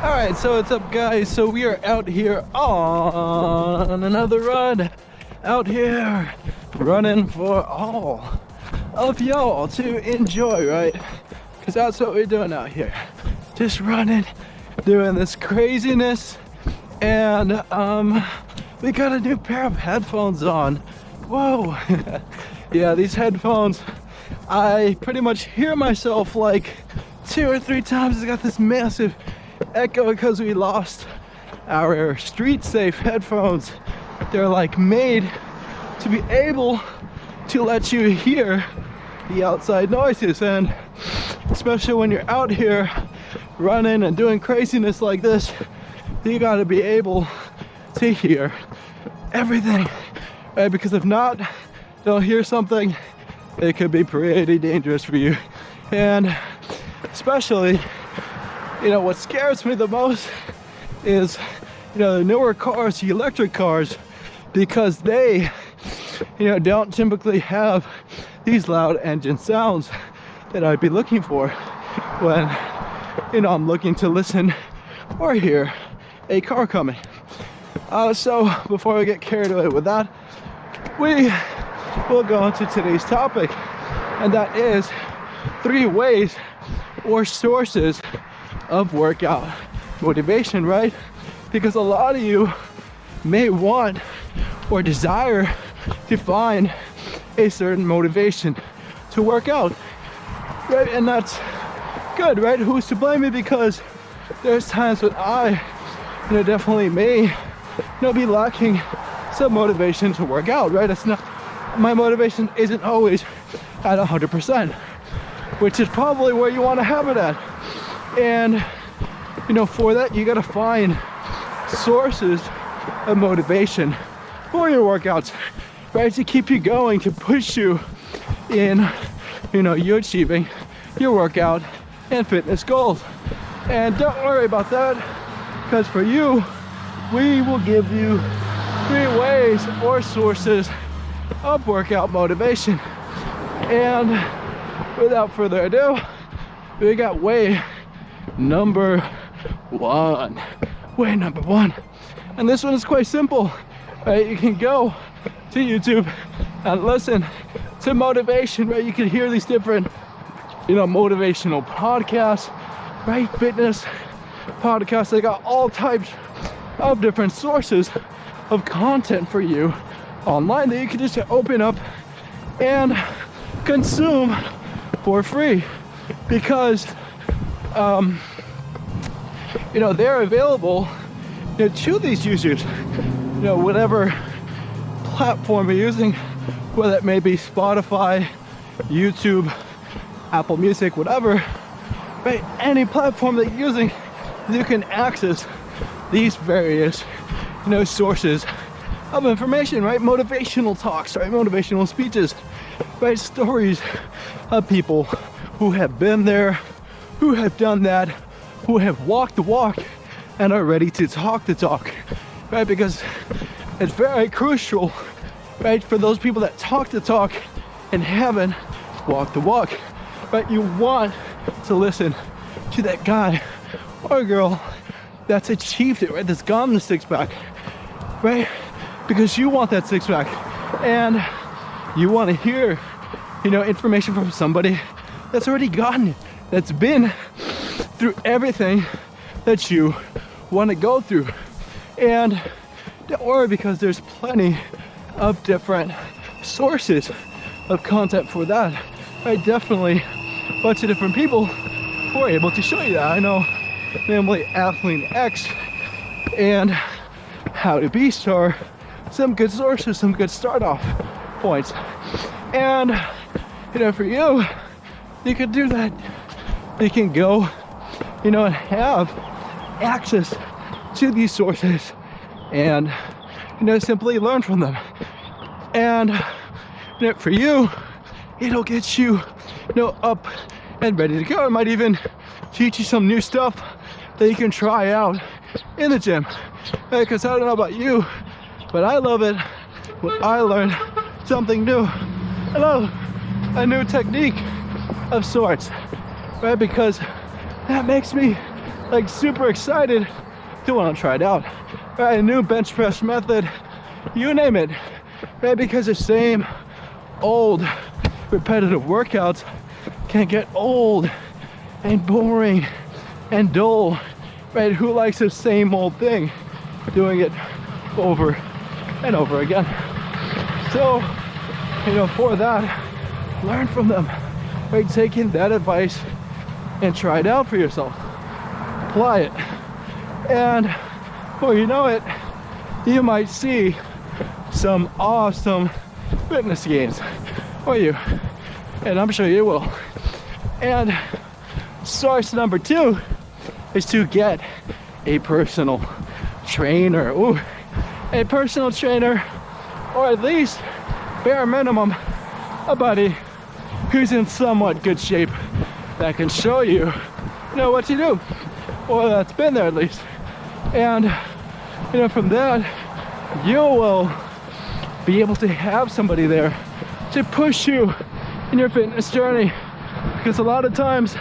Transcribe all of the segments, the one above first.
All right, so what's up, guys? So we are out here on another run. Out here running for all of y'all to enjoy, right? Because that's what we're doing out here. Just running, doing this craziness. And we got a new pair of headphones on. Whoa. Yeah, these headphones, I pretty much hear myself like 2 or 3 times. It's got this massive echo because we lost our street safe headphones. They're like made to be able to let you hear the outside noises, and especially when you're out here running and doing craziness like this, you got to be able to hear everything, right? Because if not, you'll hear something, it could be pretty dangerous for you. And especially, you know, what scares me the most is, you know, the newer cars, the electric cars, because they, you know, don't typically have these loud engine sounds that I'd be looking for when, you know, I'm looking to listen or hear a car coming. So before we get carried away with that, we will go into today's topic, and that is 3 ways or sources of workout motivation, right? Because a lot of you may want or desire to find a certain motivation to work out, right? And that's good, right? Who's to blame me? Because there's times when I, you know, definitely may, you know, be lacking some motivation to work out, right? It's not, my motivation isn't always at 100%, which is probably where you want to have it at. And, you know, for that, you got to find sources of motivation for your workouts, right? To keep you going, to push you in, you know, you achieving your workout and fitness goals. And don't worry about that, because for you, we will give you 3 ways or sources of workout motivation. And without further ado, we got way number 1. Way number 1. And this one is quite simple, right? You can go to YouTube and listen to motivation, right? You can hear these different, you know, motivational podcasts, right? Fitness podcasts. They got all types of different sources of content for you online that you can just open up and consume for free, because you know, they're available, you know, to these users, you know, whatever platform you're using, whether it may be Spotify, YouTube, Apple Music, whatever, right? Any platform that you're using, you can access these various, you know, sources of information, right? Motivational talks, right? Motivational speeches, right? Stories of people who have been there, who have done that, who have walked the walk and are ready to talk the talk, right? Because it's very crucial, right, for those people that talk the talk and haven't walked the walk, right? You want to listen to that guy or girl that's achieved it, right? That's gotten the 6-pack, right? Because you want that 6-pack, and you want to hear, you know, information from somebody that's already gotten it, that's been through everything that you want to go through. And don't worry, because there's plenty of different sources of content for that, right? Definitely a bunch of different people who are able to show you that. I know, namely Athlete X and How to Beast are some good sources, some good start off points. And, you know, for you, you can do that. You can go, you know, and have access to these sources and, you know, simply learn from them. And, you know, for you, it'll get you, you know, up and ready to go. It might even teach you some new stuff that you can try out in the gym. Because I don't know about you, but I love it when I learn something new. I love a new technique of sorts, right? Because that makes me like super excited to want to try it out. Right, a new bench press method, you name it, right? Because the same old repetitive workouts can get old and boring and dull, right? Who likes the same old thing, doing it over and over again? So, you know, for that, learn from them, right? Take in that advice and try it out for yourself. Apply it. And before you know it, you might see some awesome fitness gains for you. And I'm sure you will. And source number 2 is to get a personal trainer. Ooh, a personal trainer, or at least bare minimum a buddy who's in somewhat good shape that can show you, you know, what to do, or that's been there at least. And you know, from that you will be able to have somebody there to push you in your fitness journey, because a lot of times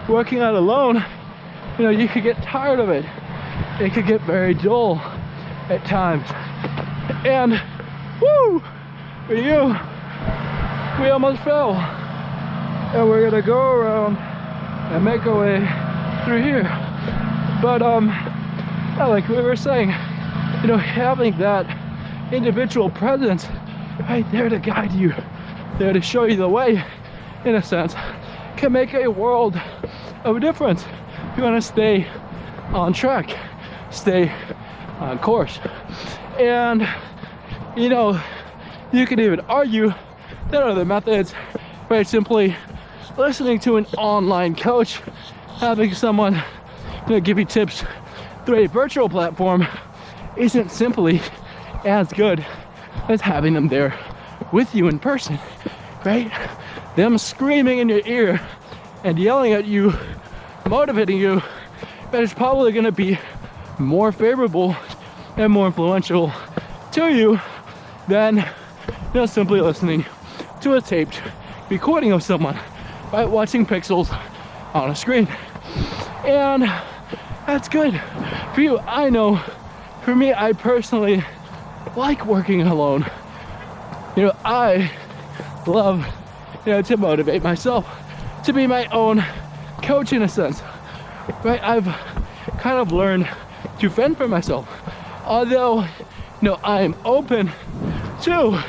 working out alone, you know, you could get tired of it. It could get very dull at times. And woo, for you, we almost fell, and we're gonna go around and make our way through here. But like we were saying, you know, having that individual presence right there to guide you, there to show you the way, in a sense, can make a world of a difference. If you want to stay on track, stay on course. And you know, you could even argue that other methods, right? Simply listening to an online coach, having someone, you know, give you tips through a virtual platform isn't simply as good as having them there with you in person, right? Them screaming in your ear and yelling at you, motivating you, that is probably going to be more favorable and more influential to you than, you know, simply listening to a taped recording of someone, right? Watching pixels on a screen. And that's good for you. I know for me, I personally like working alone. You know, I love, you know, to motivate myself, to be my own coach in a sense, right? I've kind of learned to fend for myself, although, you know, I'm open to,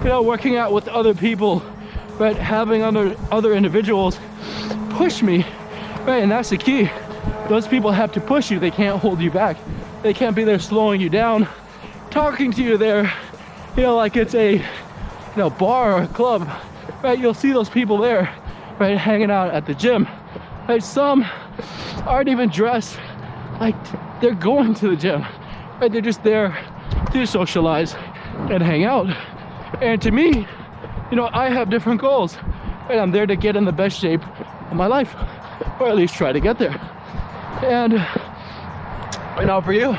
you know, working out with other people, right? Having other individuals push me, right? And that's the key. Those people have to push you. They can't hold you back. They can't be there slowing you down, talking to you there, you know, like it's a, you know, bar or a club, right? You'll see those people there, right, hanging out at the gym, right? Some aren't even dressed like they're going to the gym, right? They're just there to socialize and hang out. And to me, you know, I have different goals, right? I'm there to get in the best shape of my life, or at least try to get there. And you know, for you,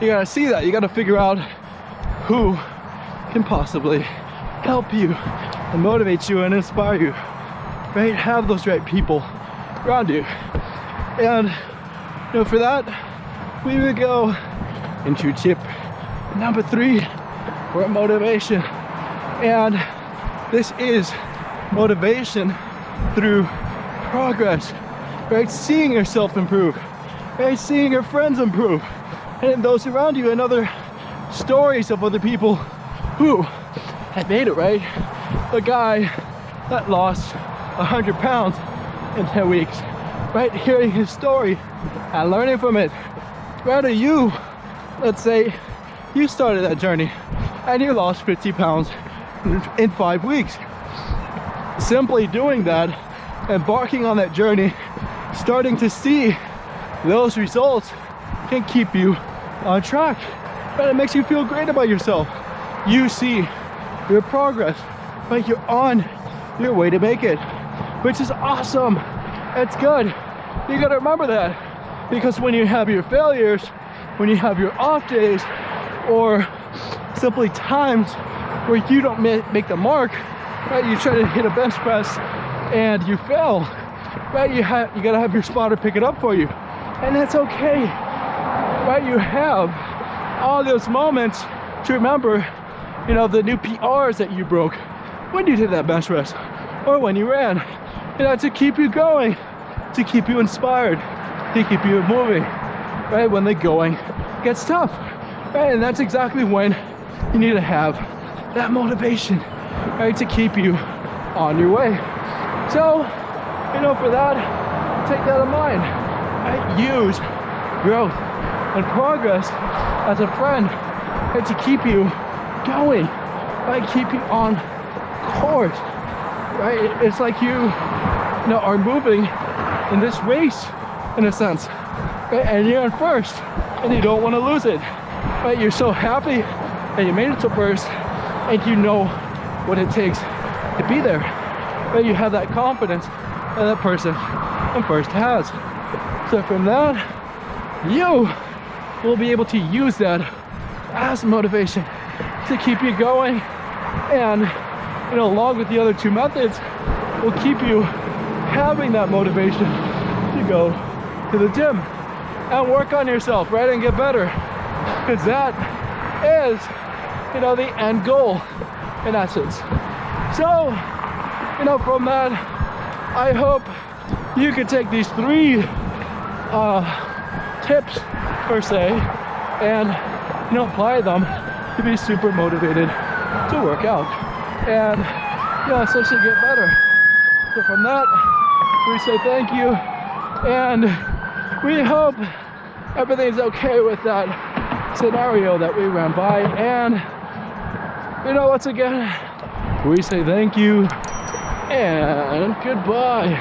you gotta see that. You gotta figure out who can possibly help you and motivate you and inspire you, right? Have those right people around you. And you know, for that, we would go into tip number 3 for motivation. And this is motivation through progress, right? Seeing yourself improve, right? Seeing your friends improve, and those around you, and other stories of other people who had made it, right? The guy that lost 100 pounds in 10 weeks, right? Hearing his story and learning from it. Rather you, let's say you started that journey and you lost 50 pounds in 5 weeks. Simply doing that, embarking on that journey, starting to see those results can keep you on track. But it makes you feel great about yourself. You see your progress, but you're on your way to make it, which is awesome. It's good. You gotta remember that, because when you have your failures, when you have your off days, or simply times where you don't make the mark, right? You try to hit a bench press and you fail, right? You gotta have your spotter pick it up for you. And that's okay, right? You have all those moments to remember, you know, the new PRs that you broke when you did that bench press or when you ran, you know, to keep you going, to keep you inspired, to keep you moving, right? When the going gets tough, right? And that's exactly when you need to have that motivation, right? To keep you on your way. So, you know, for that, take that in mind. Right? Use growth and progress as a friend, right? To keep you going, right? Keep you on course, right? It's like you know, are moving in this race, in a sense, right? And you're in first, and you don't want to lose it, right? You're so happy that you made it to first, and you know what it takes to be there, right? You have that confidence that that person in first has. So from that, you will be able to use that as motivation to keep you going, and, you know, along with the other two methods, will keep you having that motivation to go to the gym and work on yourself, right? And get better, because that is, you know, the end goal in essence. So, you know, from that, I hope you can take these 3 tips per se and, you know, apply them to be super motivated to work out and, you know, essentially get better. So from that, we say thank you, and we hope everything's okay with that scenario that we ran by. And, you know, once again, we say thank you and goodbye.